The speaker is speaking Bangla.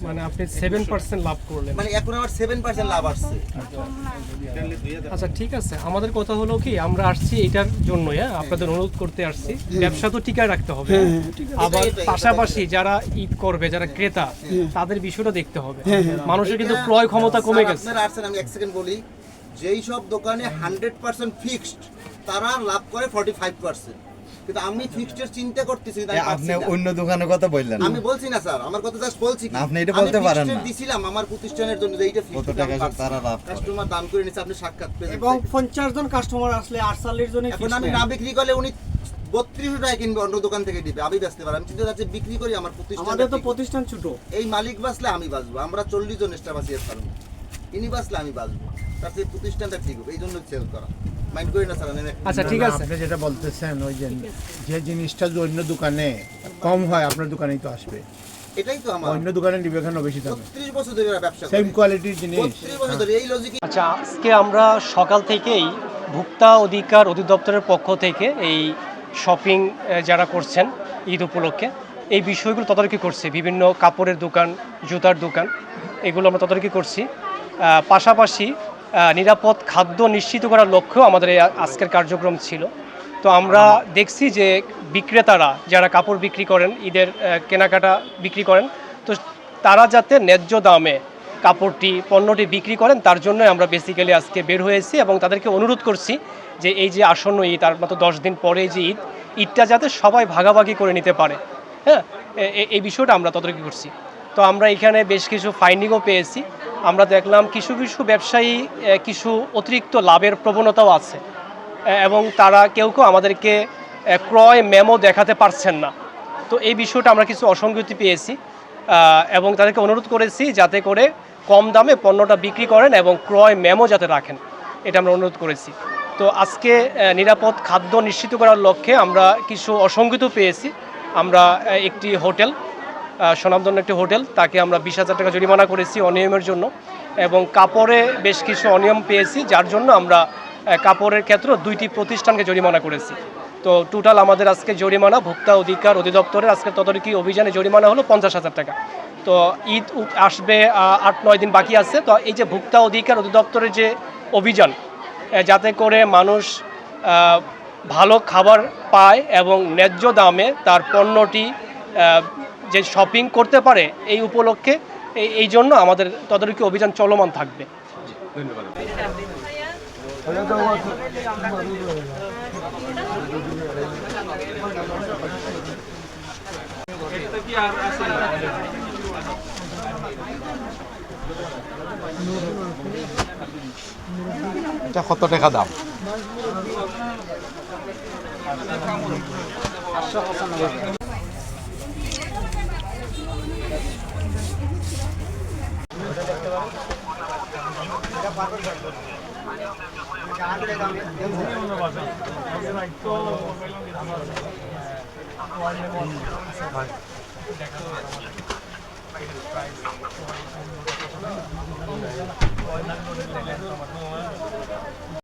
মানে আপনি 7% লাভ করলেন, মানে এখন আমার 7% লাভ আসছে। আচ্ছা ঠিক আছে। আমাদের কথা হলো কি, আমরা আসছি এটার জন্য, আপনাদের অনুরোধ করতে আসছি, ব্যবসা তো টিকায় রাখতে হবে, আবার পাশাপাশি যারা ঈদ করবে, যারা ক্রেতা, তাদের বিষয়টা দেখতে হবে। মানুষের কিন্তু ক্রয় ক্ষমতা কমে গেছে। আপনারা আসছেন, আমি এক সেকেন্ড বলি, যেই সব দোকানে 100% ফিক্সড তারা লাভ করে 45%, কিন্তু আমি ফিক্সডের চিন্তা করতেছি না। আপনি অন্য দোকানের কথা বললেন, আমি বলছি না স্যার, আমার কথা জাস্ট বলছি। আপনি এটা বলতে পারেন না। আমি দিছিলাম আমার প্রতিষ্ঠানের জন্য যে এইটা কত ফিক্সড টাকা তারা লাভ করে। কাস্টমার দাম করে নিছে, আপনি সাক্ষাৎ পেয়েছেন। এবং 50 জন কাস্টমার আসলে 48 জনের এখন আমি না বিক্রি করলে উনি 32 টাকা কিনবে, অন্য দোকান থেকে দিবে, আমি বেচতে পারি। আমি চিন্তা করছি বিক্রি করি, আমার প্রতিষ্ঠান। আমাদের তো প্রতিষ্ঠান ছোট, এই মালিক বাঁচলে আমি বাঁচবো, আমরা 40 জন স্টাফ আছি এর কারণে, ইনি বাঁচলে আমি বাঁচবো, তার সেই প্রতিষ্ঠানটা ঠিক হবে, এই জন্য সেল করা। মাইন্ড করি না স্যার। আচ্ছা ঠিক আছে, আপনি যেটা বলতেছেন ওই যে জিনিসটা যদি অন্য দোকানে কম হয় আপনার দোকানেই তো আসবে, এটাই তো আমার অন্য দোকানে নিবে কেন বেশি দামে? 30 বছর ধরে এরা ব্যবসা করে, সেম কোয়ালিটির জিনিস। 32 বছর ধরে এই লজিক। আচ্ছা আজকে আমরা সকাল থেকেই ভোক্তা অধিকার অধিদপ্তরের পক্ষ থেকে এই শপিং যারা করছেন ঈদ উপলক্ষে এই বিষয়গুলো তদারকি করছে। বিভিন্ন কাপড়ের দোকান, জুতার দোকান, এগুলো আমরা তদারকি করছি। পাশাপাশি নিরাপদ খাদ্য নিশ্চিত করার লক্ষ্যেও আমাদের এই আজকের কার্যক্রম ছিল। তো আমরা দেখছি যে বিক্রেতারা যারা কাপড় বিক্রি করেন, ঈদের কেনাকাটা বিক্রি করেন, তো তারা যাতে ন্যায্য দামে কাপড়টি, পণ্যটি বিক্রি করেন, তার জন্য আমরা বেসিক্যালি আজকে বের হয়েছি এবং তাদেরকে অনুরোধ করছি যে এই যে আসন্ন ঈদ, আর মাত্র 10 দিন পরে যে ঈদটা যাতে সবাই ভাগাভাগি করে নিতে পারে, হ্যাঁ, এই বিষয়টা আমরা তদারকি করছি। তো আমরা এখানে বেশ কিছু ফাইন্ডিংও পেয়েছি। আমরা দেখলাম কিছু কিছু ব্যবসায়ী কিছু অতিরিক্ত লাভের প্রবণতাও আছে, এবং তারা কেউ কেউ আমাদেরকে ক্রয় মেমো দেখাতে পারছেন না। তো এই বিষয়টা আমরা কিছু অসঙ্গতি পেয়েছি এবং তাদেরকে অনুরোধ করেছি যাতে করে কম দামে পণ্যটা বিক্রি করেন এবং ক্রয় মেমো যাতে রাখেন, এটা আমরা অনুরোধ করেছি। তো আজকে নিরাপদ খাদ্য নিশ্চিত করার লক্ষ্যে আমরা কিছু অসঙ্গতি পেয়েছি। আমরা একটি হোটেল, স্বনামধন্য একটি হোটেল, তাকে আমরা 20,000 টাকা জরিমানা করেছি অনিয়মের জন্য, এবং কাপড়ে বেশ কিছু অনিয়ম পেয়েছি, যার জন্য আমরা কাপড়ের ক্ষেত্রে 2টি প্রতিষ্ঠানকে জরিমানা করেছি। তো টোটাল আমাদের আজকে জরিমানা ভোক্তা অধিকার অধিদপ্তরের আজকে তদারকি অভিযানে জরিমানা হলো 50,000 টাকা। তো ঈদ আসবে 8-9 দিন বাকি আছে। তো এই যে ভোক্তা অধিকার অধিদপ্তরের যে অভিযান, যাতে করে মানুষ ভালো খাবার পায় এবং ন্যায্য দামে তার পণ্যটি যে শপিং করতে পারে, এই উপলক্ষে এই জন্য আমাদের তদারকি অভিযান চলমান থাকবে। এটা কত টাকা দাম?